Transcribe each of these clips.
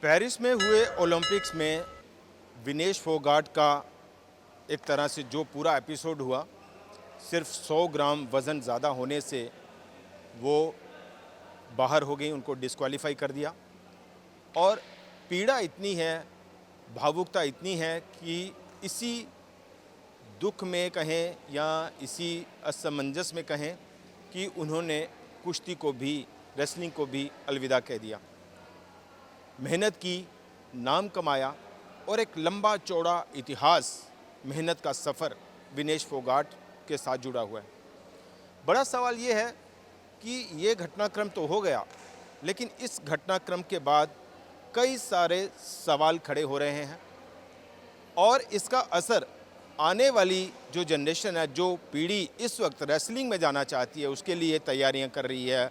Paris में हुए Olympics में विनेश फोगाट का एक तरह से जो पूरा एपिसोड हुआ, सिर्फ 100 ग्राम वज़न ज़्यादा होने से वो बाहर हो गई, उनको डिस्क्वालीफाई कर दिया। और पीड़ा इतनी है, भावुकता इतनी है कि इसी दुख में कहें या इसी असमंजस में कहें कि उन्होंने कुश्ती को भी, रेसलिंग को भी अलविदा कह दिया। मेहनत की, नाम कमाया और एक लंबा चौड़ा इतिहास, मेहनत का सफ़र विनेश फोगाट के साथ जुड़ा हुआ है। बड़ा सवाल ये है कि ये घटनाक्रम तो हो गया, लेकिन इस घटनाक्रम के बाद कई सारे सवाल खड़े हो रहे हैं और इसका असर आने वाली जो जनरेशन है, जो पीढ़ी इस वक्त रेसलिंग में जाना चाहती है, उसके लिए तैयारियां कर रही है,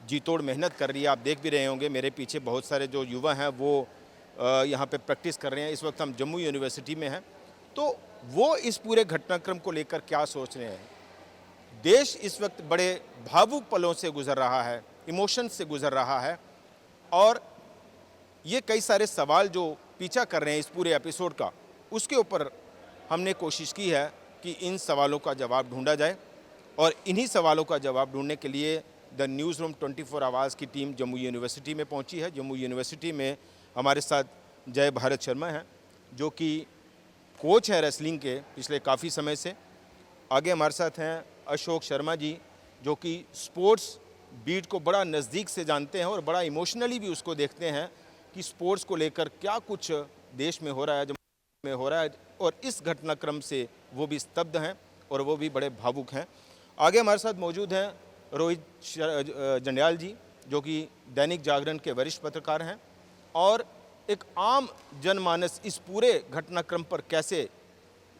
जी तोड़ मेहनत कर रही है। आप देख भी रहे होंगे मेरे पीछे बहुत सारे जो युवा हैं वो यहाँ पे प्रैक्टिस कर रहे हैं। इस वक्त हम जम्मू यूनिवर्सिटी में हैं, तो वो इस पूरे घटनाक्रम को लेकर क्या सोच रहे हैं। देश इस वक्त बड़े भावुक पलों से गुजर रहा है, इमोशन से गुजर रहा है, और ये कई सारे सवाल जो पीछा कर रहे हैं इस पूरे एपिसोड का, उसके ऊपर हमने कोशिश की है कि इन सवालों का जवाब ढूंढा जाए। और इन्हीं सवालों का जवाब ढूंढने के लिए द न्यूज़ रूम 24 आवाज़ की टीम जम्मू यूनिवर्सिटी में पहुंची है। जम्मू यूनिवर्सिटी में हमारे साथ जय भारत शर्मा हैं, जो कि कोच हैं रेसलिंग के पिछले काफ़ी समय से। आगे हमारे साथ हैं अशोक शर्मा जी, जो कि स्पोर्ट्स बीट को बड़ा नज़दीक से जानते हैं और बड़ा इमोशनली भी उसको देखते हैं कि स्पोर्ट्स को लेकर क्या कुछ देश में हो रहा है, जम्मू में हो रहा है, और इस घटनाक्रम से वो भी स्तब्ध हैं और वो भी बड़े भावुक हैं। आगे हमारे साथ मौजूद हैं रोहित जंडियाल जी, जो कि दैनिक जागरण के वरिष्ठ पत्रकार हैं और एक आम जनमानस इस पूरे घटनाक्रम पर कैसे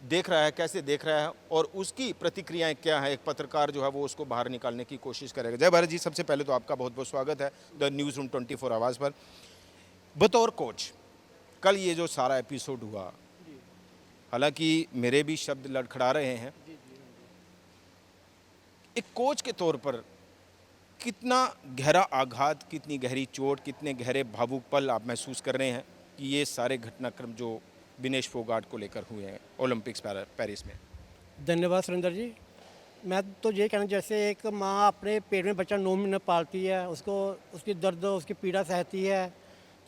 देख रहा है और उसकी प्रतिक्रियाएं क्या हैं। एक पत्रकार जो है वो उसको बाहर निकालने की कोशिश करेगा। जय भारत जी, सबसे पहले तो आपका बहुत बहुत स्वागत है द न्यूज़ रूम 24 आवाज़ पर। बतौर कोच, कल ये जो सारा एपिसोड हुआ, हालांकि मेरे भी शब्द लड़खड़ा रहे हैं, एक कोच के तौर पर कितना गहरा आघात, कितनी गहरी चोट, कितने गहरे भावुक पल आप महसूस कर रहे हैं कि ये सारे घटनाक्रम जो विनेश फोगाट को लेकर हुए हैं ओलंपिक्स पेरिस में। धन्यवाद सुरेंद्र जी। मैं तो ये कहना, जैसे एक माँ अपने पेट में बच्चा 9 महीने पालती है, उसको उसकी दर्द, उसकी पीड़ा सहती है,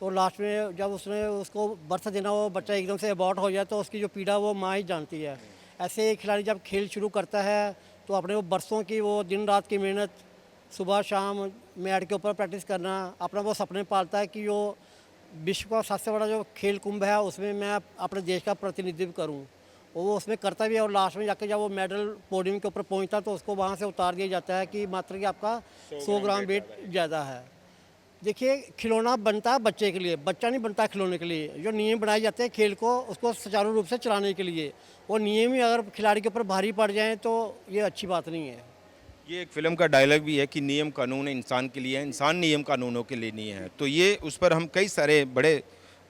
तो लास्ट में जब उसने उसको बर्थ देना, वो बच्चा एकदम से अबॉर्ट हो जाए, तो उसकी जो पीड़ा वो माँ ही जानती है। ऐसे एक खिलाड़ी जब खेल शुरू करता है तो अपने वो बरसों की वो दिन रात की मेहनत, सुबह शाम मैट के ऊपर प्रैक्टिस करना, अपना वो सपने पालता है कि वो विश्व का सबसे बड़ा जो खेल कुंभ है उसमें मैं अपने देश का प्रतिनिधित्व करूं। और वो उसमें करता भी है, और लास्ट में जाकर जब वो मेडल पोडियम के ऊपर पहुंचता तो उसको वहां से उतार दिया जाता है कि मात्र कि आपका 100 ग्राम वेट ज़्यादा है। देखिए, खिलौना बनता है बच्चे के लिए, बच्चा नहीं बनता खिलौने के लिए। जो नियम बनाए जाते हैं खेल को उसको सुचारू रूप से चलाने के लिए, वो नियम ही अगर खिलाड़ी के ऊपर भारी पड़ जाएँ तो ये अच्छी बात नहीं है। ये एक फिल्म का डायलॉग भी है कि नियम कानून इंसान के लिए है, इंसान नियम कानूनों के लिए नहीं है। तो ये उस पर हम कई सारे बड़े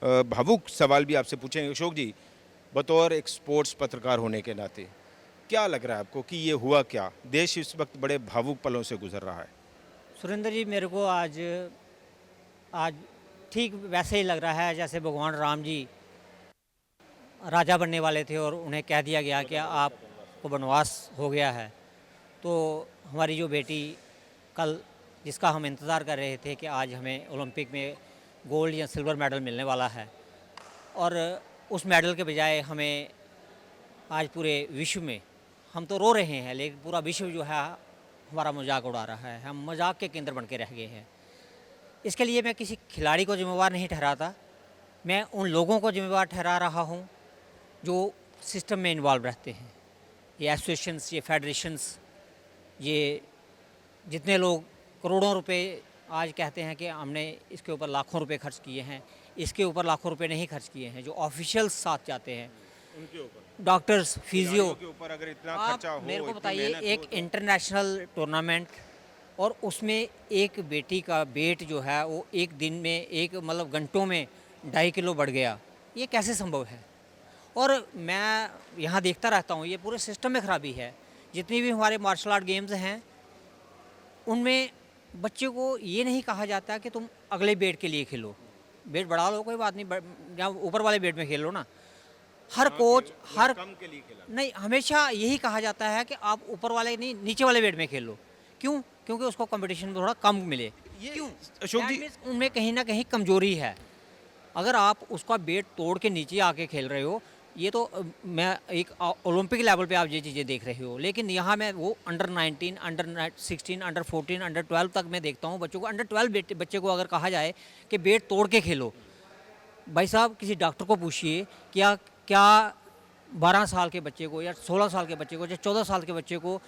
भावुक सवाल भी आपसे पूछेंगे। अशोक जी, बतौर एक स्पोर्ट्स पत्रकार होने के नाते क्या लग रहा है आपको कि ये हुआ क्या? देश इस वक्त बड़े भावुक पलों से गुजर रहा है। सुरेंद्र जी, मेरे को आज आज ठीक वैसे ही लग रहा है जैसे भगवान राम जी राजा बनने वाले थे और उन्हें कह दिया गया कि आपको वनवास हो गया है। तो हमारी जो बेटी कल, जिसका हम इंतज़ार कर रहे थे कि आज हमें ओलंपिक में गोल्ड या सिल्वर मेडल मिलने वाला है, और उस मेडल के बजाय हमें आज पूरे विश्व में, हम तो रो रहे हैं लेकिन पूरा विश्व जो है हमारा मजाक उड़ा रहा है, हम मजाक के केंद्र बन के रह गए हैं। इसके लिए मैं किसी खिलाड़ी को जिम्मेवार नहीं ठहराता, मैं उन लोगों को जिम्मेवार ठहरा रहा हूँ जो सिस्टम में इन्वॉल्व रहते हैं। ये एसोसिएशंस, ये फेडरेशंस, ये जितने लोग करोड़ों रुपए आज कहते हैं कि हमने इसके ऊपर लाखों रुपए खर्च किए हैं, इसके ऊपर लाखों रुपए नहीं खर्च किए हैं। जो ऑफिशियल्स साथ जाते हैं, उनके ऊपर, डॉक्टर्स, फिजियो, के ऊपर अगर इतना आप खर्चा हो, मेरे को इतनी बताइए, मेहनत एक हो, तो इंटरनेशनल टूर्नामेंट, और उसमें एक बेटी का वेट जो है वो एक दिन में, एक मतलब घंटों में 2.5 किलो बढ़ गया, ये कैसे संभव है? और मैं यहाँ देखता रहता हूँ, ये पूरे सिस्टम में खराबी है। जितनी भी हमारे मार्शल आर्ट गेम्स हैं उनमें बच्चे को ये नहीं कहा जाता कि तुम अगले वेट के लिए खेलो। वेट बढ़ा लो, कोई बात नहीं, जहाँ ऊपर वाले वेट में खेल लो ना। हर कोच हर कम के लिए खेला। नहीं, हमेशा यही कहा जाता है कि आप ऊपर वाले नहीं, नीचे वाले वेट में खेल लो। क्यों? क्योंकि उसको कंपटीशन में थोड़ा कम मिले। क्यों? अशोक That जी, means उनमें कहीं ना कहीं कमजोरी है। अगर आप उसका वेट तोड़ के नीचे आके खेल रहे हो, ये तो मैं एक ओलंपिक लेवल पे आप ये चीज़ें देख रहे हो, लेकिन यहाँ मैं वो अंडर 19, अंडर 16, अंडर 14, अंडर 12 तक मैं देखता हूँ बच्चों को। अंडर 12 बच्चे को अगर कहा जाए कि वेट तोड़ के खेलो, भाई साहब किसी डॉक्टर को पूछिए क्या क्या 12 साल के बच्चे को या 16 साल के बच्चे को या 14 साल के बच्चे को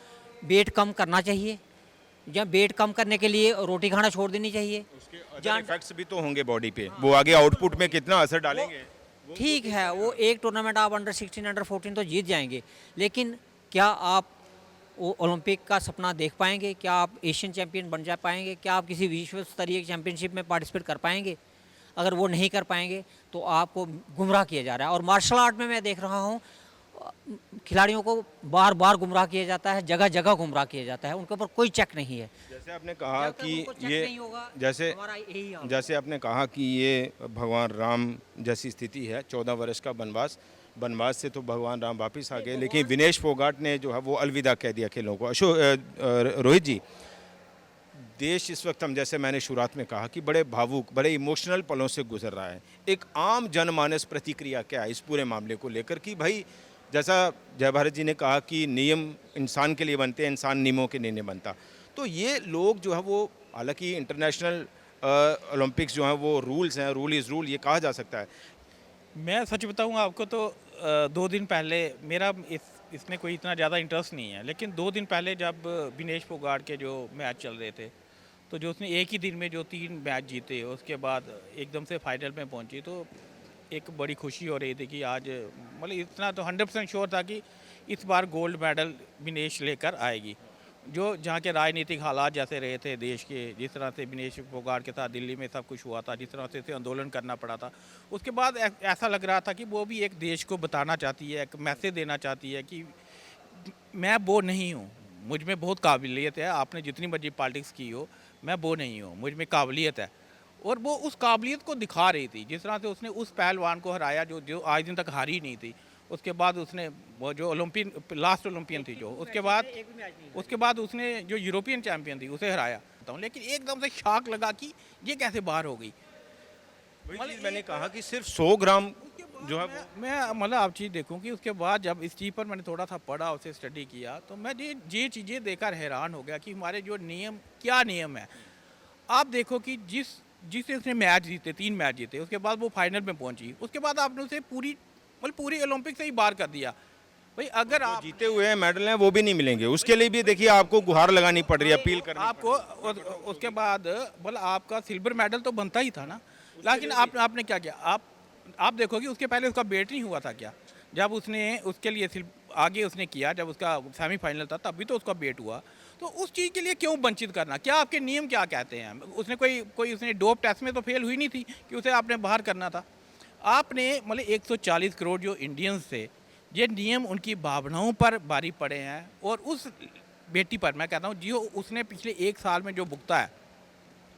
वेट कम करना चाहिए, या वेट कम करने के लिए रोटी खाना छोड़ देनी चाहिए? उसके इफेक्ट्स भी तो होंगे बॉडी पे, वो आगे आउटपुट में कितना असर डालेंगे। ठीक है, वो एक टूर्नामेंट आप अंडर 16, अंडर 14 तो जीत जाएंगे, लेकिन क्या आप वो ओलंपिक का सपना देख पाएंगे? क्या आप एशियन चैंपियन बन जा पाएंगे? क्या आप किसी विश्व स्तरीय चैंपियनशिप में पार्टिसिपेट कर पाएंगे? अगर वो नहीं कर पाएंगे तो आपको गुमराह किया जा रहा है। और मार्शल आर्ट में मैं देख रहा हूँ खिलाड़ियों को बार बार गुमराह किया जाता है, जगह जगह गुमराह किया जाता है, उनके ऊपर कोई चेक नहीं है। जैसे आपने कहा जब तक कि उनको चेक ये नहीं होगा, जैसे हमारा यही हाल है। जैसे आपने कहा कि ये भगवान राम जैसी स्थिति है, 14 वर्ष का वनवास से तो भगवान राम वापस आ गए, लेकिन विनेश फोगाट ने जो है वो अलविदा कह दिया खेलों को। रोहित जी, देश इस वक्त, हम जैसे मैंने शुरुआत में कहा कि बड़े भावुक, बड़े इमोशनल पलों से गुजर रहा है। एक आम जनमानस प्रतिक्रिया क्या है इस पूरे मामले को लेकर कि भाई, जैसा जय भारत जी ने कहा कि नियम इंसान के लिए बनते हैं, इंसान नियमों के लिए नहीं बनता, तो ये लोग जो है वो, हालांकि इंटरनेशनल ओलंपिक्स जो हैं वो रूल्स हैं, रूल इज़ रूल, ये कहा जा सकता है। मैं सच बताऊँ आपको तो 2 दिन पहले मेरा इसमें कोई इतना ज़्यादा इंटरेस्ट नहीं है, लेकिन 2 दिन पहले जब विनेश फोगाट के जो मैच चल रहे थे, तो जो उसने एक ही दिन में जो 3 मैच जीते, उसके बाद एकदम से फाइनल में पहुंची, तो एक बड़ी खुशी हो रही थी कि आज मतलब इतना तो 100% श्योर था कि इस बार गोल्ड मेडल विनेश लेकर आएगी। जो जहाँ के राजनीतिक हालात जैसे रहे थे देश के, जिस तरह से विनेश फोगाट के साथ दिल्ली में सब कुछ हुआ था, जिस तरह से इसे आंदोलन करना पड़ा था, उसके बाद ऐसा लग रहा था कि वो भी एक देश को बताना चाहती है, एक मैसेज देना चाहती है कि मैं वो नहीं हूँ, मुझ में बहुत काबिलियत है, आपने जितनी मर्जी पॉलिटिक्स की हो, मैं वो नहीं हूँ, मुझ में काबिलियत है। और वो उस काबिलियत को दिखा रही थी, जिस तरह से उसने उस पहलवान को हराया जो जो आज दिन तक हारी नहीं थी। उसके बाद उसने वो जो लास्ट ओलंपियन थी जो, उसके बाद उसने जो यूरोपियन चैंपियन थी उसे हराया। लेकिन एकदम से शॉक लगा कि ये कैसे बाहर हो गई। मैंने कहा कि सिर्फ 100 ग्राम जो है वो, मैं मतलब आप चीज़ देखूं कि उसके बाद जब इस चीज़ पर मैंने थोड़ा सा पढ़ा, उसे स्टडी किया, तो मैं ये चीज़ें देखकर हैरान हो गया कि हमारे जो नियम, क्या नियम है। आप देखो कि जिससे उसने मैच जीते, 3 मैच जीते, उसके बाद वो फाइनल में पहुंची, उसके बाद आपने उसे पूरी ओलंपिक से ही बाहर कर दिया। भाई अगर आप जीते हुए हैं मेडल हैं वो भी नहीं मिलेंगे, उसके लिए भी देखिए आपको गुहार लगानी पड़ रही है, अपील करनी आपको उसके बाद मतलब आपका सिल्वर मेडल तो बनता ही था ना, लेकिन आपने क्या किया। आप देखो कि उसके पहले उसका वेट नहीं हुआ था क्या, जब उसने उसके लिए आगे उसने किया, जब उसका सेमीफाइनल था तब भी तो उसका वेट हुआ। तो उस चीज़ के लिए क्यों वंचित करना, क्या आपके नियम क्या कहते हैं। उसने कोई उसने डोप टेस्ट में तो फेल हुई नहीं थी कि उसे आपने बाहर करना था। आपने मतलब 140 करोड़ जो इंडियंस थे, ये नियम उनकी भावनाओं पर भारी पड़े हैं। और उस बेटी पर मैं कहता हूँ जो उसने पिछले 1 साल में जो भुगता है,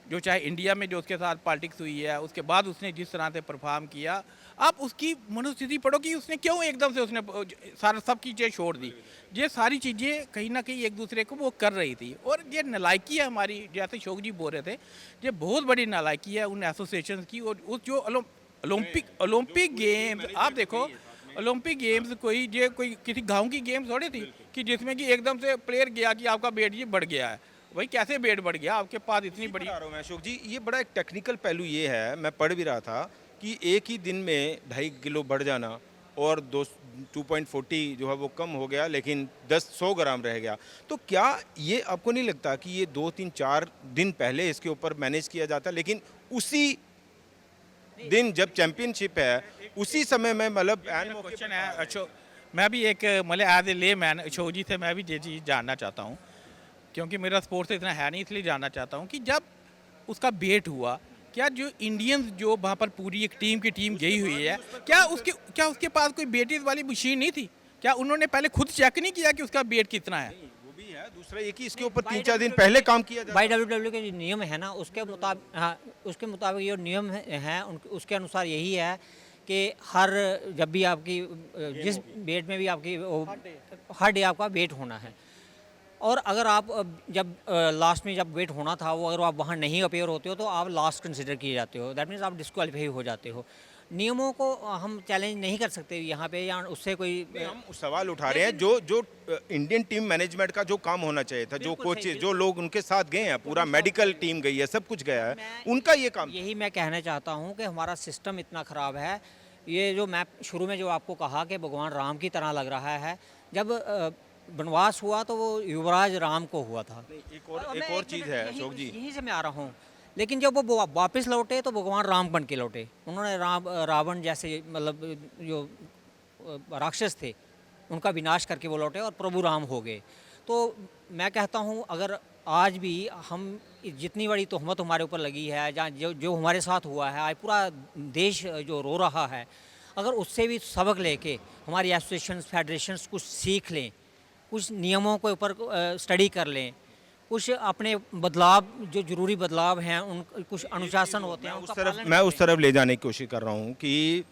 जो चाहे इंडिया में जो उसके साथ पॉलिटिक्स हुई है, उसके बाद उसने जिस तरह से परफॉर्म किया, आप उसकी मनोस्थिति पढ़ो कि उसने क्यों एकदम से उसने सब चीज़ें छोड़ दी। ये सारी चीज़ें कहीं ना कहीं एक दूसरे को वो कर रही थी। और ये नालायकी है हमारी, जैसे शोक जी बोल रहे थे, ये बहुत बड़ी नालायकी है उन एसोसिएशन की। और उस जो ओलंपिक गेम्स आप देखो, ओलंपिक गेम्स कोई किसी गाँव की गेम्स थोड़ी थी कि जिसमें कि एकदम से प्लेयर गया कि आपका वेट ये बढ़ गया है। भाई कैसे वेट बढ़ गया आपके पास इतनी बड़ी। बता रहा हूँ मैं अशोक जी, ये बड़ा एक टेक्निकल पहलू ये है, मैं पढ़ भी रहा था कि एक ही दिन में 2.5 किलो बढ़ जाना और 2.40 जो है वो कम हो गया, लेकिन 100 ग्राम रह गया। तो क्या ये आपको नहीं लगता कि ये 2, 3, 4 दिन पहले इसके ऊपर मैनेज किया जाता, लेकिन उसी दिन जब चैंपियनशिप है उसी समय में मतलब क्वेश्चन है। अच्छा, मैं भी एक मतलब एज ए ले मैन अशोक जी से मैं भी ये चीज़ जानना चाहता हूँ, क्योंकि मेरा स्पोर्ट्स से इतना है नहीं, इसलिए जानना चाहता हूँ कि जब उसका वेट हुआ, क्या जो इंडियंस जो वहाँ पर पूरी एक टीम गई हुई है, क्या उसके पास कोई वेटेज वाली मशीन नहीं थी? क्या उन्होंने पहले खुद चेक नहीं किया कि उसका वेट कितना है? वो भी है, दूसरा ये कि इसके ऊपर 3-4 दिन पहले काम किया जाता बाई डब्ल्यू के जो नियम है ना उसके मुताबिक, हाँ उसके मुताबिक जो नियम हैं उसके अनुसार यही है कि जब भी आपकी जिस वेट में भी आपकी हर डे आपका वेट होना है। और अगर आप जब लास्ट में जब वेट होना था वो अगर आप वहाँ नहीं अपेयर होते हो तो आप लास्ट कंसिडर किए जाते हो, दैट मीन्स आप डिस्क्वालीफाई हो जाते हो। नियमों को हम चैलेंज नहीं कर सकते यहाँ पे, या उससे कोई हम सवाल उठा रहे हैं जो इंडियन टीम मैनेजमेंट का जो काम होना चाहिए था, जो कोचेज जो लोग उनके साथ गए हैं, पूरा मेडिकल टीम गई है, सब कुछ गया है, उनका ये काम। यही मैं कहना चाहता हूँ कि हमारा सिस्टम इतना ख़राब है। ये जो मैं शुरू में जो आपको कहा कि भगवान राम की तरह लग रहा है, जब वनवास हुआ तो वो युवराज राम को हुआ था। एक और चीज़ है अशोक जी, यहीं से मैं आ रहा हूँ, लेकिन जब वो वापस लौटे तो भगवान राम बन के लौटे। उन्होंने रावण जैसे मतलब जो राक्षस थे उनका विनाश करके वो लौटे और प्रभु राम हो गए। तो मैं कहता हूँ अगर आज भी हम जितनी बड़ी तोहमत हमारे ऊपर लगी है, जहाँ जो हमारे साथ हुआ है, आज पूरा देश जो रो रहा है, अगर उससे भी सबक लेके हमारी एसोसिएशंस फेडरेशंस कुछ सीख लें, कुछ नियमों के ऊपर स्टडी कर लें, कुछ अपने बदलाव जो ज़रूरी बदलाव हैं उन कुछ अनुशासन होते हैं उनका पालन मैं उस तरफ ले जाने की कोशिश कर रहा हूँ कि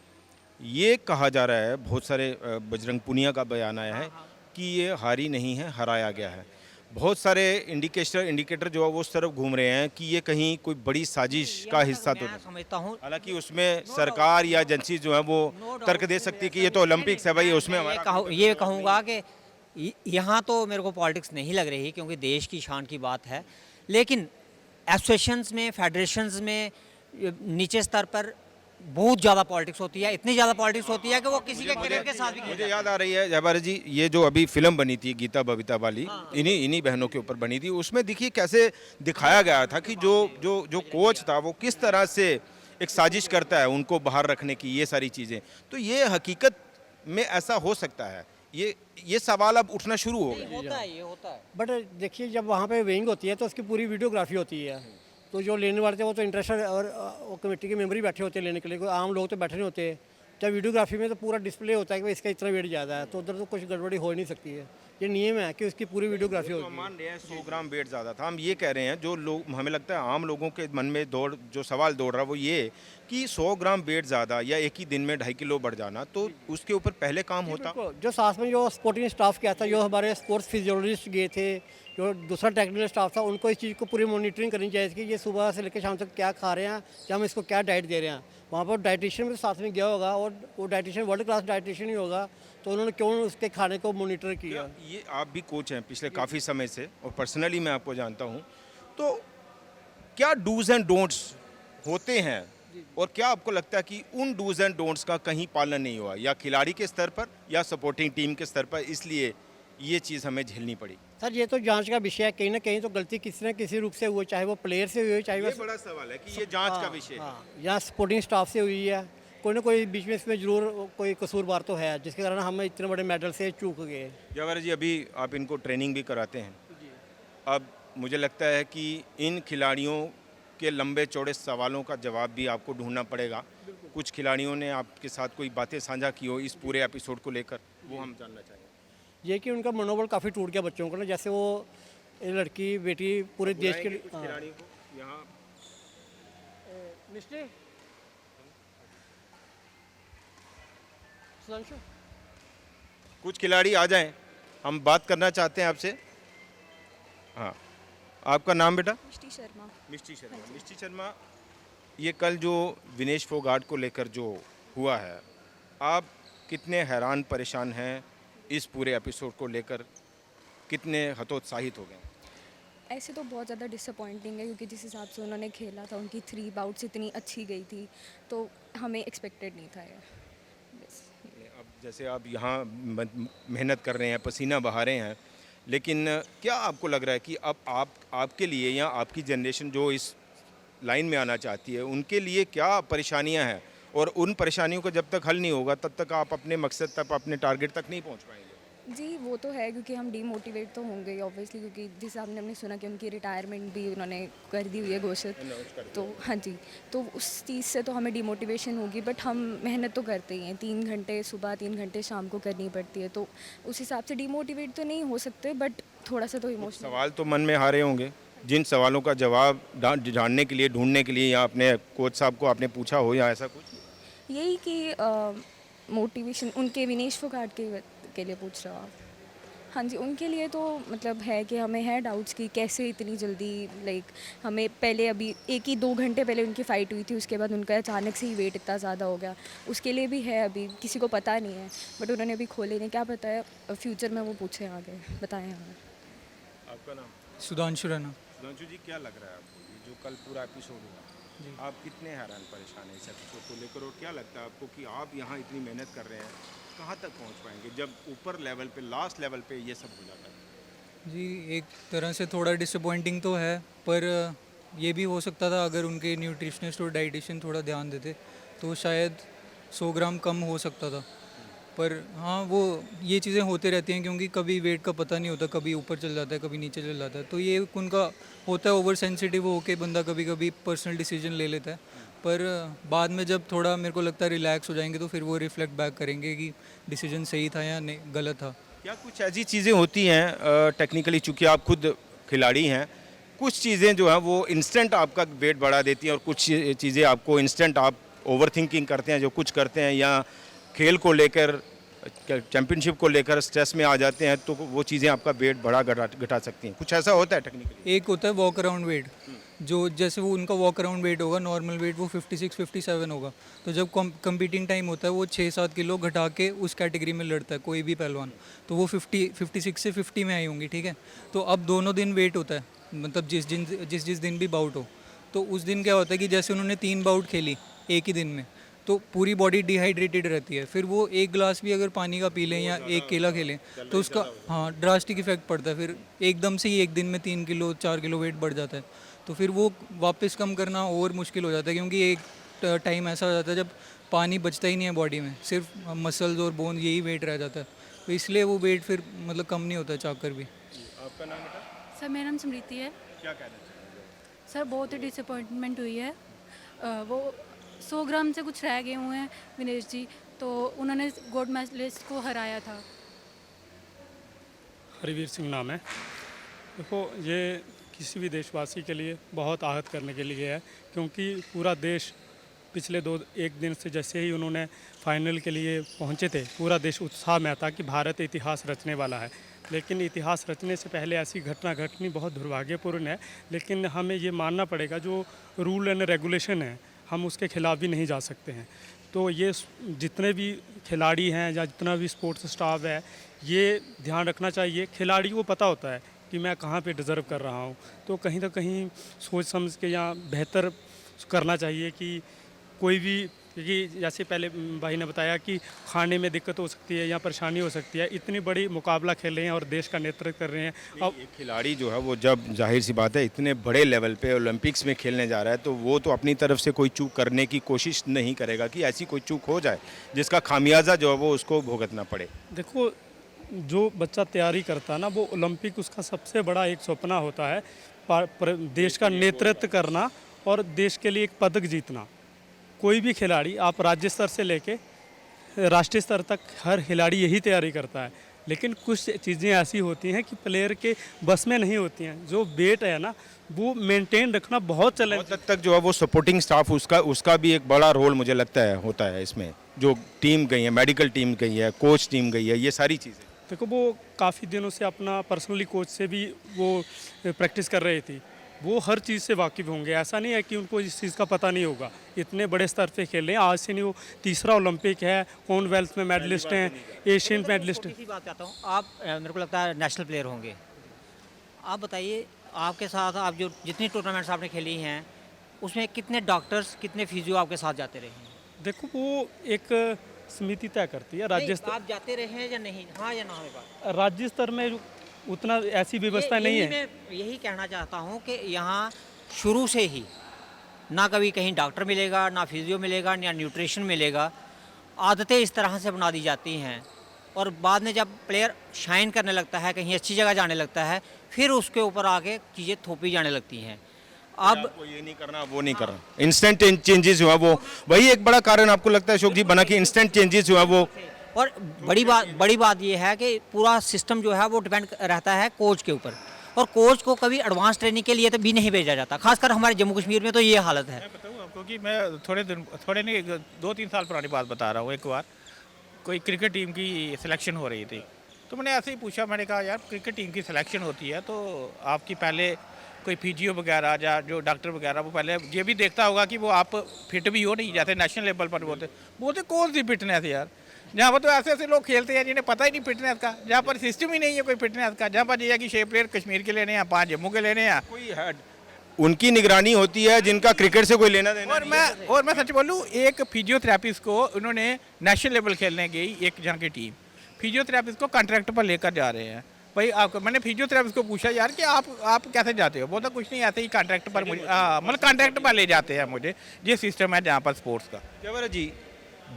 ये कहा जा रहा है, बहुत सारे बजरंग पुनिया का बयान आया है कि ये हारी नहीं है, हराया गया है। बहुत सारे इंडिकेटर जो है वो उस तरफ घूम रहे हैं कि ये कहीं कोई बड़ी साजिश का हिस्सा तो मैं समझता हूँ। हालांकि उसमें सरकार या एजेंसी जो है वो तर्क दे सकती है कि ये तो ओलंपिक्स है भाई, उसमें ये कहूँगा कि यहाँ तो मेरे को पॉलिटिक्स नहीं लग रही क्योंकि देश की शान की बात है, लेकिन एसोसिएशंस में, फेडरेशंस में नीचे स्तर पर बहुत ज़्यादा पॉलिटिक्स होती है, इतनी ज़्यादा पॉलिटिक्स होती है कि वो किसी के करियर के साथ भी मुझे याद आ रही है जयबार जी, ये जो अभी फिल्म बनी थी गीता बबीता वाली, इन्हीं बहनों के ऊपर बनी थी, उसमें देखिए कैसे दिखाया गया था कि जो कोच था वो किस तरह से एक साजिश करता है उनको बाहर रखने की, ये सारी चीज़ें। तो ये हकीकत में ऐसा हो सकता है, ये सवाल अब उठना शुरू हो गया। होता है, ये होता है। बट देखिए जब वहाँ पे वेइंग होती है तो उसकी पूरी वीडियोग्राफी होती है, तो जो लेने वाले थे वो तो इंटरेस्टेड और वो कमेटी के मेंबर ही बैठे होते हैं लेने के लिए, कोई आम लोग तो बैठे नहीं होते। जब वीडियोग्राफी में तो पूरा डिस्प्ले होता है कि भाई इसका इतना वेट ज़्यादा है, तो उधर तो कुछ गड़बड़ी हो ही नहीं सकती है। ये नियम है कि उसकी पूरी वीडियोग्राफी होती है। मान रहे हैं 100 ग्राम वेट ज़्यादा था, हम ये कह रहे हैं जो लोग, हमें लगता है आम लोगों के मन में जो सवाल दौड़ रहा है वो ये कि 100 ग्राम वेट ज़्यादा या एक ही दिन में 2.5 किलो बढ़ जाना, तो उसके ऊपर पहले काम होता। जो साथ में जो स्पोर्टिंग स्टाफ किया था, जो हमारे स्पोर्ट्स फिजियोलॉजिस्ट गए थे, जो दूसरा टेक्निकल स्टाफ था, उनको इस चीज़ को पूरी मॉनिटरिंग करनी चाहिए कि ये सुबह से लेकर शाम तक क्या खा रहे हैं या हम इसको क्या डाइट दे रहे हैं। वहाँ पर डाइटिशियन भी साथ में गया होगा और वो डाइटिशियन वर्ल्ड क्लास डाइटिशियन ही होगा, तो उन्होंने क्यों उसके खाने को मॉनिटर किया। ये आप भी कोच हैं पिछले काफ़ी समय से और पर्सनली मैं आपको जानता हूँ, तो क्या डूज एंड डोंट्स होते हैं और क्या आपको लगता है कि उन डूज एंड डोंट्स का कहीं पालन नहीं हुआ, या खिलाड़ी के स्तर पर या सपोर्टिंग टीम के स्तर पर, इसलिए ये चीज़ हमें झेलनी पड़ी? सर ये तो जांच का विषय है, कहीं ना कहीं तो गलती किसी न किसी रूप से हुई, चाहे वो प्लेयर से हुई हो, चाहे ये वो बड़ा सवाल है कि ये जांच का विषय है। या सपोर्टिंग स्टाफ से हुई है। कोई ना कोई बीच में इसमें जरूर कोई कसूरवार तो है, जिसके कारण हम इतने बड़े मेडल से चूक गए। जवाहर जी, अभी आप इनको ट्रेनिंग भी कराते हैं, अब मुझे लगता है कि इन खिलाड़ियों के लंबे चौड़े सवालों का जवाब भी आपको ढूंढना पड़ेगा। कुछ खिलाड़ियों ने आपके साथ कोई बातें साझा की हो इस पूरे एपिसोड को लेकर, वो हम जानना चाहेंगे। ये कि उनका मनोबल काफ़ी टूट गया बच्चों का ना, जैसे वो ये लड़की बेटी पूरे देश के लिए। खिलाड़ियों को यहाँ कुछ खिलाड़ी आ जाएं, हम बात करना चाहते हैं आपसे। हाँ, आपका नाम बेटा? मिष्टी शर्मा। मिष्टी शर्मा, ये कल जो विनेश फोगाट को लेकर जो हुआ है, आप कितने हैरान परेशान हैं इस पूरे एपिसोड को लेकर, कितने हतोत्साहित हो गए? ऐसे तो बहुत ज़्यादा डिसअपॉइंटिंग है क्योंकि जिस हिसाब से उन्होंने खेला था, उनकी 3 बाउट्स इतनी अच्छी गई थी, तो हमें एक्सपेक्टेड नहीं था ये। बस अब जैसे आप यहाँ मेहनत कर रहे हैं, पसीना बहा रहे हैं, लेकिन क्या आपको लग रहा है कि अब आपके लिए या आपकी जनरेशन जो इस लाइन में आना चाहती है, उनके लिए क्या परेशानियाँ हैं, और उन परेशानियों का जब तक हल नहीं होगा तब तक आप अपने मकसद तक, अपने टारगेट तक नहीं पहुँच पाएंगे? जी वो तो है, क्योंकि हम डीमोटिवेट तो होंगे ही ऑब्वियसली, क्योंकि जिस हिसाब ने हमने सुना कि उनकी रिटायरमेंट भी उन्होंने कर दी हुई है घोषित, तो हाँ जी, तो उस चीज़ से तो हमें डिमोटिवेशन होगी, बट हम मेहनत तो करते ही हैं, 3 घंटे सुबह 3 घंटे शाम को करनी पड़ती है, तो उस हिसाब से डिमोटिवेट तो नहीं हो सकते, बट थोड़ा सा तो इमोशनल। सवाल तो मन में आ रहे होंगे, जिन सवालों का जवाब जानने के लिए, ढूंढने के लिए, या अपने कोच साहब को आपने पूछा हो या ऐसा कुछ? यही कि मोटिवेशन उनके विनेश फोगाट के लिए पूछ रहा हूँ आप? हाँ जी, उनके लिए तो मतलब है कि हमें है डाउट्स कि कैसे इतनी जल्दी, लाइक हमें पहले अभी 1 ही 2 घंटे पहले उनकी फ़ाइट हुई थी, उसके बाद उनका अचानक से ही वेट इतना ज़्यादा हो गया, उसके लिए भी है अभी किसी को पता नहीं है, बट उन्होंने अभी खोले नहीं, क्या पता है फ्यूचर में वो पूछे आगे बताएं हमें। आपका नाम? सुधांशु रैना। सुधांशु जी, क्या लग रहा है आपको ये जो कल पूरा एपिसोड हुआ, आप कितने हैरान परेशान हैं इस एपिसोड को लेकर, और क्या लगता है आपको कि आप यहाँ इतनी मेहनत कर रहे हैं, कहाँ तक पहुँच पाएंगे जब ऊपर लेवल पे, लास्ट लेवल पे ये सब हो जाता है? जी, एक तरह से थोड़ा डिसअपॉइंटिंग तो है, पर ये भी हो सकता था अगर उनके न्यूट्रिशनिस्ट और डाइटिशियन थोड़ा ध्यान देते तो शायद 100 ग्राम कम हो सकता था। पर हाँ, वो ये चीज़ें होते रहती हैं क्योंकि कभी वेट का पता नहीं होता, कभी ऊपर चल जाता है, कभी नीचे चल जाता है, तो ये उनका होता है, ओवर सेंसिटिव होके बंदा कभी कभी पर्सनल डिसीजन ले लेता है। पर बाद में जब थोड़ा मेरे को लगता है रिलैक्स हो जाएंगे तो फिर वो रिफ्लेक्ट बैक करेंगे कि डिसीजन सही था या नहीं गलत था। क्या कुछ ऐसी चीज़ें होती हैं टेक्निकली, चूँकि आप खुद खिलाड़ी हैं, कुछ चीज़ें जो हैं वो इंस्टेंट आपका वेट बढ़ा देती हैं, और कुछ चीज़ें आपको इंस्टेंट आप ओवर थिंकिंग करते हैं जो कुछ करते हैं, या खेल को लेकर, चैंपियनशिप को लेकर स्ट्रेस में आ जाते हैं, तो वो चीज़ें आपका वेट बढ़ा घटा सकती हैं? कुछ ऐसा होता है टेक्निकली? एक होता है वॉक अराउंड वेट, जो जैसे वो उनका वॉक अराउंड वेट होगा, नॉर्मल वेट वो 56-57 होगा, तो जब कंपीटिंग टाइम होता है वो 6-7 किलो घटा के उस कैटेगरी में लड़ता है कोई भी पहलवान, तो वो 56 से 50 में आई होंगी, ठीक है। तो अब दोनों दिन वेट होता है, मतलब जिस दिन भी बाउट हो, तो उस दिन क्या होता है कि जैसे उन्होंने 3 बाउट खेली एक ही दिन में, तो पूरी बॉडी डिहाइड्रेटेड रहती है, फिर वो एक गिलास भी अगर पानी का पी लें या एक केला खेलें तो उसका हाँ ड्रास्टिक इफेक्ट पड़ता है, फिर एकदम से ही एक दिन में 3 किलो 4 किलो वेट बढ़ जाता है, तो फिर वो वापस कम करना और मुश्किल हो जाता है, क्योंकि एक टाइम ऐसा हो जाता है जब पानी बचता ही नहीं है बॉडी में, सिर्फ मसल्स और बोन यही वेट रह जाता है, तो इसलिए वो वेट फिर मतलब कम नहीं होता चाह कर भी। आपका नाम बेटा? सर मेरा नाम समृति है। क्या कहना चाहिए? सर बहुत ही डिसअपॉइंटमेंट हुई है। वो 100 ग्राम से कुछ रह गए हुए हैं विनेश जी, तो उन्होंने गोल्ड मेडलिस्ट को हराया था। हरवीर सिंह नाम है। देखो, ये किसी भी देशवासी के लिए बहुत आहत करने के लिए है, क्योंकि पूरा देश पिछले एक दिन से जैसे ही उन्होंने फाइनल के लिए पहुंचे थे, पूरा देश उत्साह में था कि भारत इतिहास रचने वाला है, लेकिन इतिहास रचने से पहले ऐसी घटना घटनी बहुत दुर्भाग्यपूर्ण है। लेकिन हमें ये मानना पड़ेगा, जो रूल एंड रेगुलेशन है हम उसके खिलाफ भी नहीं जा सकते हैं। तो ये जितने भी खिलाड़ी हैं या जितना भी स्पोर्ट्स स्टाफ है, ये ध्यान रखना चाहिए, खिलाड़ी को पता होता है कि मैं कहाँ पे डिज़र्व कर रहा हूँ, तो कहीं ना कहीं सोच समझ के या बेहतर करना चाहिए कि कोई भी, क्योंकि जैसे पहले भाई ने बताया कि खाने में दिक्कत हो सकती है या परेशानी हो सकती है, इतनी बड़ी मुकाबला खेल रहे हैं और देश का नेतृत्व कर रहे हैं। अब एक खिलाड़ी जो है वो, जब जाहिर सी बात है इतने बड़े लेवल पे ओलंपिक्स में खेलने जा रहा है, तो वो तो अपनी तरफ से कोई चूक करने की कोशिश नहीं करेगा कि ऐसी कोई चूक हो जाए जिसका खामियाजा जो है वो उसको भुगतना पड़े। देखो, जो बच्चा तैयारी करता है ना, वो ओलंपिक उसका सबसे बड़ा एक सपना होता है, देश का नेतृत्व करना और देश के लिए एक पदक जीतना। कोई भी खिलाड़ी, आप राज्य स्तर से लेके राष्ट्रीय स्तर तक, हर खिलाड़ी यही तैयारी करता है, लेकिन कुछ चीज़ें ऐसी होती हैं कि प्लेयर के बस में नहीं होती हैं। जो वेट है ना, वो मेंटेन रखना बहुत चैलेंज। बहुत हद तक जो है वो सपोर्टिंग स्टाफ उसका भी एक बड़ा रोल मुझे लगता है होता है इसमें, जो टीम गई है, मेडिकल टीम गई है, कोच टीम गई है, ये सारी चीज़ें। देखो, वो काफ़ी दिनों से अपना पर्सनली कोच से भी वो प्रैक्टिस कर रही थी, वो हर चीज़ से वाकिफ़ होंगे। ऐसा नहीं है कि उनको इस चीज़ का पता नहीं होगा, इतने बड़े स्तर पे खेल रहे हैं। आज से नहीं, वो तीसरा ओलंपिक है, कॉमनवेल्थ में मेडलिस्ट हैं, एशियन मेडलिस्ट हैं। इसी बात चाहता हूँ, आप मेरे को लगता है नेशनल प्लेयर होंगे, आप बताइए, आपके साथ आप जो जितनी टूर्नामेंट्स आपने खेली हैं उसमें कितने डॉक्टर्स, कितने फिजियो आपके साथ जाते रहे हैं? देखो, वो एक समिति तय करती है राज्य स्तर। आप जाते रहे हैं या नहीं, हाँ या ना हमें बात? राज्य स्तर में उतना ऐसी व्यवस्था नहीं है। मैं यही कहना चाहता हूँ कि यहाँ शुरू से ही ना कभी कहीं डॉक्टर मिलेगा, ना फिजियो मिलेगा, ना न्यूट्रिशन मिलेगा। आदतें इस तरह से बना दी जाती हैं और बाद में जब प्लेयर शाइन करने लगता है, कहीं अच्छी जगह जाने लगता है, फिर उसके ऊपर आके चीज़ें थोपी जाने लगती हैं। अब आपको ये नहीं करना, वो नहीं करना, इंस्टेंट चेंजेस हुआ, वो वही एक बड़ा कारण आपको लगता है अशोक जी बना कि इंस्टेंट चेंजेस हुआ वो। और बड़ी बात ये है कि पूरा सिस्टम जो है वो डिपेंड रहता है कोच के ऊपर, और कोच को कभी एडवांस ट्रेनिंग के लिए तो भी नहीं भेजा जाता, खासकर हमारे जम्मू कश्मीर में तो ये हालत है। मैं बताऊँ आपको कि मैं थोड़े नहीं 2-3 साल पुरानी बात बता रहा हूँ। एक बार कोई क्रिकेट टीम की सिलेक्शन हो रही थी, तो मैंने ऐसे ही पूछा, मैंने कहा यार क्रिकेट टीम की सिलेक्शन होती है तो आपकी पहले कोई फिजियो वगैरह या जो डॉक्टर वगैरह वो पहले ये भी देखता होगा कि वो आप फिट भी हो नहीं, जैसे नेशनल लेवल पर बोलते कौन सी फिटनेस है यार, जहाँ पर तो ऐसे ऐसे लोग खेलते हैं जिन्हें पता ही नहीं फिटनेस का, जहाँ पर सिस्टम ही नहीं है कोई फिटनेस का, जहाँ पर ये है कि 6 प्लेयर कश्मीर के लेने हैं, 5 जम्मू के लेने हैं। कोई है उनकी निगरानी होती है जिनका क्रिकेट से कोई लेना देना और मैं सच बोलूँ, एक फिजियोथेरेपिस्ट को उन्होंने नेशनल लेवल खेलने गई एक जहाँ की टीम, फिजियोथेरेपिस्ट को कॉन्ट्रैक्ट पर लेकर जा रहे हैं। भाई आपको मैंने फिजियोथेरेपिस्ट को पूछा यार कि आप कैसे जाते हो, बोलता कुछ नहीं, ऐसे ही कॉन्ट्रैक्ट पर मुझे मतलब कॉन्ट्रैक्ट पर ले जाते हैं मुझे, ये सिस्टम है जहाँ पर स्पोर्ट्स का। जवाहर जी,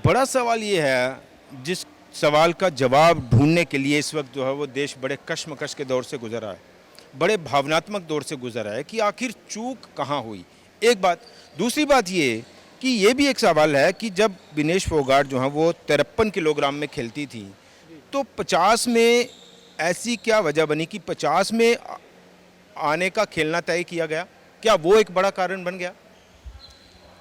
बड़ा सवाल ये है, जिस सवाल का जवाब ढूंढने के लिए इस वक्त जो है वो देश बड़े कश्मकश के दौर से गुजरा है, बड़े भावनात्मक दौर से गुजरा है कि आखिर चूक कहाँ हुई। एक बात, दूसरी बात ये कि ये भी एक सवाल है कि जब विनेश फोगाट जो है वो 53 किलोग्राम में खेलती थी, तो 50 में ऐसी क्या वजह बनी कि 50 में आने का खेलना तय किया गया? क्या वो एक बड़ा कारण बन गया?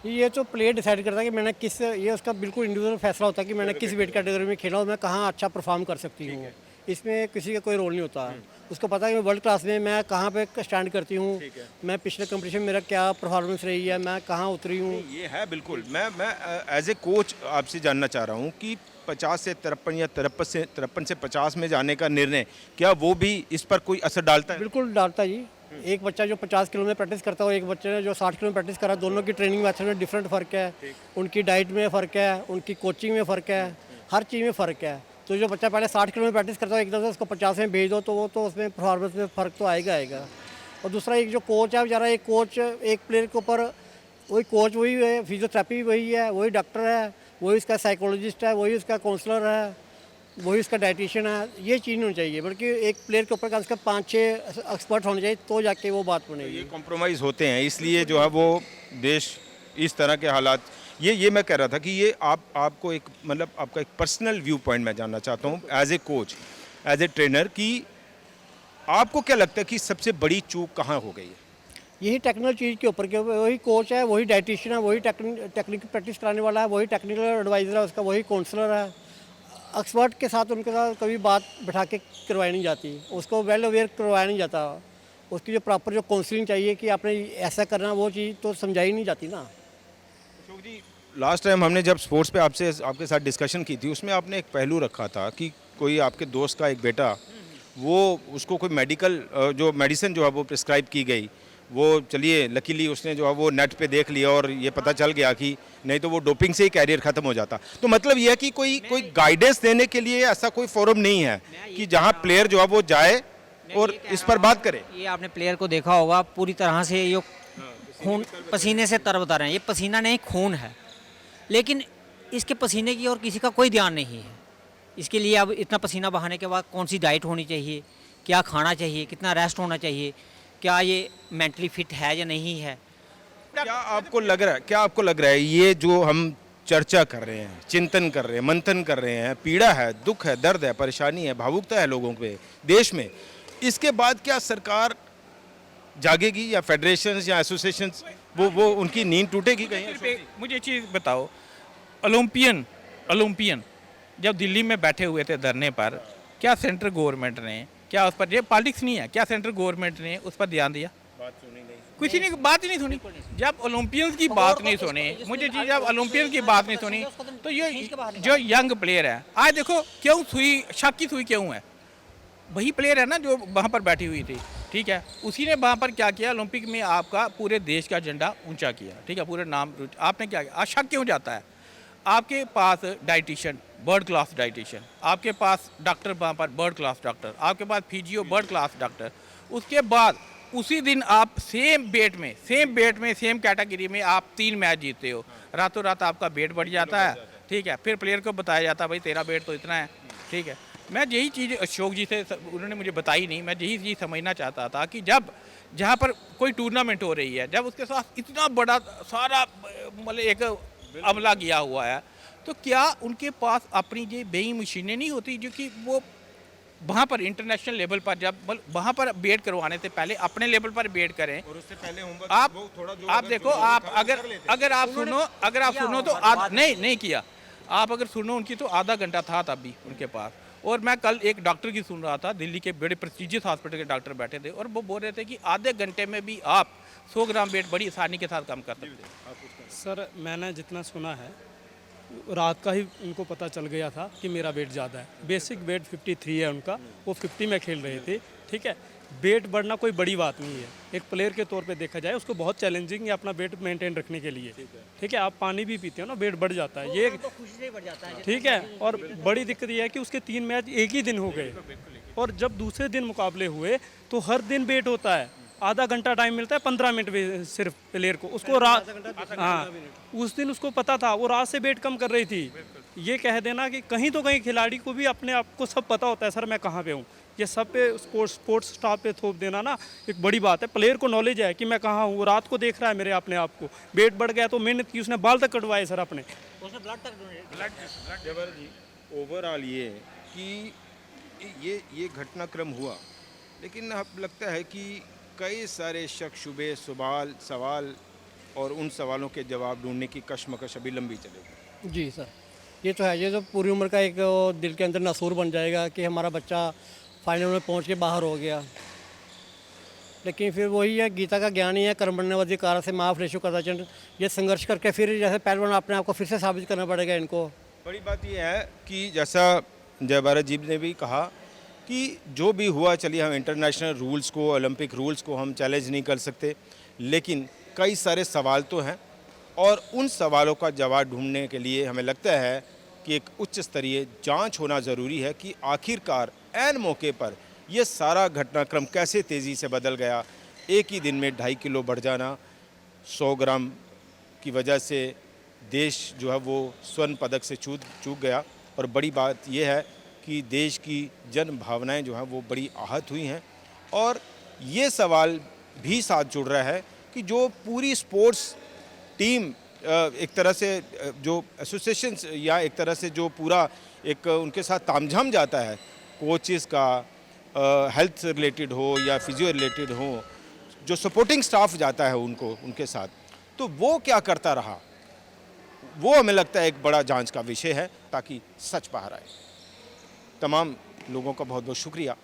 ये तो प्लेयर डिसाइड करता है कि मैंने किस, ये उसका बिल्कुल इंडिविजुअल फैसला होता है कि मैंने किस वेट कैटेगरी में खेला और मैं कहाँ अच्छा परफॉर्म कर सकती हूँ। इसमें किसी का कोई रोल नहीं होता। उसको पता है कि वर्ल्ड क्लास में मैं कहाँ पे स्टैंड करती हूँ, मैं पिछले कंपटीशन में मेरा क्या परफॉर्मेंस रही है, मैं कहाँ उतरी हूँ। ये है बिल्कुल। मैं एज ए कोच आपसे जानना चाह रहा हूँ कि 50 से 53 या 53 से 50 में जाने का निर्णय, क्या वो भी इस पर कोई असर डालता है? बिल्कुल डालता जी। एक बच्चा जो 50 किलो में प्रैक्टिस करता है और एक बच्चे ने जो 60 किलो में प्रैक्टिस करा, दोनों की ट्रेनिंग मेथड में डिफरेंट फ़र्क है, उनकी डाइट में फ़र्क है, उनकी कोचिंग में फ़र्क है, हर चीज़ में फ़र्क है। तो जो बच्चा पहले 60 किलो में प्रैक्टिस करता है एकदम से उसको 50 में भेज दो तो वो तो उसमें परफॉर्मेंस में फ़र्क तो आएगा। और दूसरा एक जो कोच है बेचारा, एक कोच एक प्लेयर के ऊपर, वही कोच वही है, फिजियोथेरेपी वही है, वही डॉक्टर है, वही उसका साइकोलॉजिस्ट है, वही उसका काउंसलर है, वही उसका डाइटिशियन है। ये चीज़ नहीं होनी चाहिए, बल्कि एक प्लेयर के ऊपर कम से कम 5-6 एक्सपर्ट होने चाहिए तो जाके वो बात बनेगी। ये कॉम्प्रोमाइज़ होते हैं, इसलिए जो है वो देश इस तरह के हालात, ये मैं कह रहा था कि ये आपको एक मतलब आपका एक पर्सनल व्यू पॉइंट मैं जानना चाहता हूँ as a coach, as a trainer, कि आपको क्या लगता है कि सबसे बड़ी चूक कहाँ हो गई है? यही टेक्निकल चीज़ के ऊपर, वही कोच है, वही डाइटिशियन है, वही टेक्निकल प्रैक्टिस कराने वाला है, वही टेक्निकल एडवाइज़र है उसका, वही काउंसलर है। एक्सपर्ट के साथ उनके साथ कभी बात बैठा के करवाई नहीं जाती, उसको वेल अवेयर करवाया नहीं जाता, उसकी जो प्रॉपर जो काउंसलिंग चाहिए कि आपने ऐसा करना, वो चीज़ तो समझाई नहीं जाती ना। अशोक जी, लास्ट टाइम हमने जब स्पोर्ट्स पे आपके साथ डिस्कशन की थी, उसमें आपने एक पहलू रखा था कि कोई आपके दोस्त का एक बेटा, वो उसको कोई मेडिकल जो मेडिसिन जो है वो प्रिस्क्राइब की गई, वो चलिए लकीली उसने जो है वो नेट पे देख लिया और ये पता चल गया कि नहीं तो वो डोपिंग से ही कैरियर ख़त्म हो जाता। तो मतलब ये है कि कोई गाइडेंस देने के लिए ऐसा कोई फोरम नहीं है कि जहाँ प्लेयर जो है वो जाए और इस पर बात करे। ये आपने प्लेयर को देखा होगा, पूरी तरह से ये खून पसीने से तर बता रहे हैं, ये पसीना नहीं खून है, लेकिन इसके पसीने की और किसी का कोई ध्यान नहीं है। इसके लिए अब इतना पसीना बहाने के बाद कौन सी डाइट होनी चाहिए, क्या खाना चाहिए, कितना रेस्ट होना चाहिए, क्या ये मेंटली फिट है या नहीं है। क्या आपको लग रहा है ये जो हम चर्चा कर रहे हैं, चिंतन कर रहे हैं, मंथन कर रहे हैं, पीड़ा है, दुख है, दर्द है, परेशानी है, भावुकता है लोगों पे देश में, इसके बाद क्या सरकार जागेगी या फेडरेशंस या एसोसिएशंस वो उनकी नींद टूटेगी कहीं? मुझे एक चीज़ बताओ, ओलंपियन जब दिल्ली में बैठे हुए थे धरने पर, क्या सेंट्रल गवर्नमेंट ने, क्या उस पर, ये पॉलिटिक्स नहीं है, क्या सेंट्रल गवर्नमेंट ने उस पर ध्यान दिया? कुछ नहीं, बात ही नहीं सुनी। जब ओलंपियंस की बात नहीं सुनी, मुझे जी जब ओलंपियंस की बात नहीं सुनी, तो ये जो यंग प्लेयर है, आज देखो क्यों सुई, शक की सुई क्यों है? वही प्लेयर है ना जो वहाँ पर बैठी हुई थी, ठीक है, उसी ने वहाँ पर क्या किया, ओलंपिक में आपका पूरे देश का झंडा ऊंचा किया, ठीक है, पूरे नाम आपने क्या किया। आज शक क्यों जाता है? आपके पास डाइटिशियन, बर्ड क्लास डाइटिशियन, आपके पास डॉक्टर, वहाँ पर बर्ड क्लास डॉक्टर, आपके पास फिजियो बर्ड क्लास डॉक्टर, उसके बाद उसी दिन आप सेम वेट में सेम कैटेगरी में आप 3 मैच जीतते हो, रातों रात आपका वेट बढ़ जाता है, ठीक है, फिर प्लेयर को बताया जाता है भाई तेरा वेट तो इतना है, ठीक है। मैं यही चीज़ अशोक जी से उन्होंने मुझे बताई नहीं, मैं यही चीज़ समझना चाहता था कि जब जहाँ पर कोई टूर्नामेंट हो रही है, जब उसके साथ इतना बड़ा सारा मतलब एक अमला गया हुआ है, तो क्या उनके पास अपनी ये वेइंग मशीनें नहीं होती जो कि वो वहाँ पर इंटरनेशनल लेवल पर जब वहाँ पर बेट करवाने से पहले अपने लेवल पर बेट करें। और उससे पहले आप देखो, आप अगर आप सुनो तो नहीं किया। आप अगर सुनो उनकी तो आधा घंटा था तब भी उनके पास। और मैं कल एक डॉक्टर की सुन रहा था, दिल्ली के बड़े प्रेस्टीजियस हॉस्पिटल के डॉक्टर बैठे थे और वो बोल रहे थे कि आधे घंटे में भी आप 100 ग्राम वेट बड़ी आसानी के साथ कम कर सकते हैं। सर मैंने जितना सुना है रात का ही उनको पता चल गया था कि मेरा वेट ज़्यादा है। बेसिक वेट 53 है उनका, वो 50 में खेल रहे थे। ठीक है, वेट बढ़ना कोई बड़ी बात नहीं है। एक प्लेयर के तौर पे देखा जाए उसको बहुत चैलेंजिंग है अपना वेट मेंटेन रखने के लिए। ठीक है, आप पानी भी पीते हो ना, वेट बढ़ जाता है, ये ठीक है। और बड़ी दिक्कत ये है कि उसके 3 मैच एक ही दिन हो गए और जब दूसरे दिन मुकाबले हुए तो हर दिन वेट होता है। आधा घंटा टाइम मिलता है, 15 मिनट सिर्फ प्लेयर को। उसको रात, हाँ, उस दिन उसको पता था, वो रात से वेट कम कर रही थी। ये कह देना कि कहीं तो कहीं खिलाड़ी को भी अपने आप को सब पता होता है, सर मैं कहाँ पे हूँ। ये सब पे स्पोर्ट्स स्टाफ पे थोप देना ना एक बड़ी बात है। प्लेयर को नॉलेज है कि मैं कहाँ हूँ, रात को देख रहा है मेरे अपने आप को। वेट बढ़ गया तो मेहनत की, उसने बाल तक कटवाए सर अपने। जबर जी, ओवरऑल ये कि ये घटनाक्रम हुआ, लेकिन अब लगता है कि कई सारे शक शुबे सवाल और उन सवालों के जवाब ढूंढने की कशमकश अभी लंबी चलेगी। जी सर, ये तो है। ये तो पूरी उम्र का एक वो दिल के अंदर नसूर बन जाएगा कि हमारा बच्चा फाइनल में पहुंच के बाहर हो गया। लेकिन फिर वही है, गीता का ज्ञान ही है, कर्म बनने वाली कार से महाफलेशु कदाचन। ये संघर्ष करके फिर जैसे पहलवान अपने आप को फिर से साबित करना पड़ेगा इनको। बड़ी बात यह है कि जैसा जय भारत जी ने भी कहा कि जो भी हुआ, चलिए हम इंटरनेशनल रूल्स को, ओलंपिक रूल्स को हम चैलेंज नहीं कर सकते, लेकिन कई सारे सवाल तो हैं और उन सवालों का जवाब ढूंढने के लिए हमें लगता है कि एक उच्च स्तरीय जांच होना ज़रूरी है कि आखिरकार ऐन मौके पर ये सारा घटनाक्रम कैसे तेज़ी से बदल गया। एक ही दिन में 2.5 किलो बढ़ जाना, 100 ग्राम की वजह से देश जो है वो स्वर्ण पदक से चूक गया। और बड़ी बात यह है कि देश की जन भावनाएं जो हैं वो बड़ी आहत हुई हैं। और ये सवाल भी साथ जुड़ रहा है कि जो पूरी स्पोर्ट्स टीम एक तरह से जो एसोसिएशन या एक तरह से जो पूरा एक उनके साथ तामझाम जाता है, कोचेस का, हेल्थ रिलेटेड हो या फिजियो रिलेटेड हो, जो सपोर्टिंग स्टाफ जाता है उनके साथ, तो वो क्या करता रहा, वो हमें लगता है एक बड़ा जांच का विषय है ताकि सच बाहर आए। तमाम लोगों का बहुत बहुत शुक्रिया।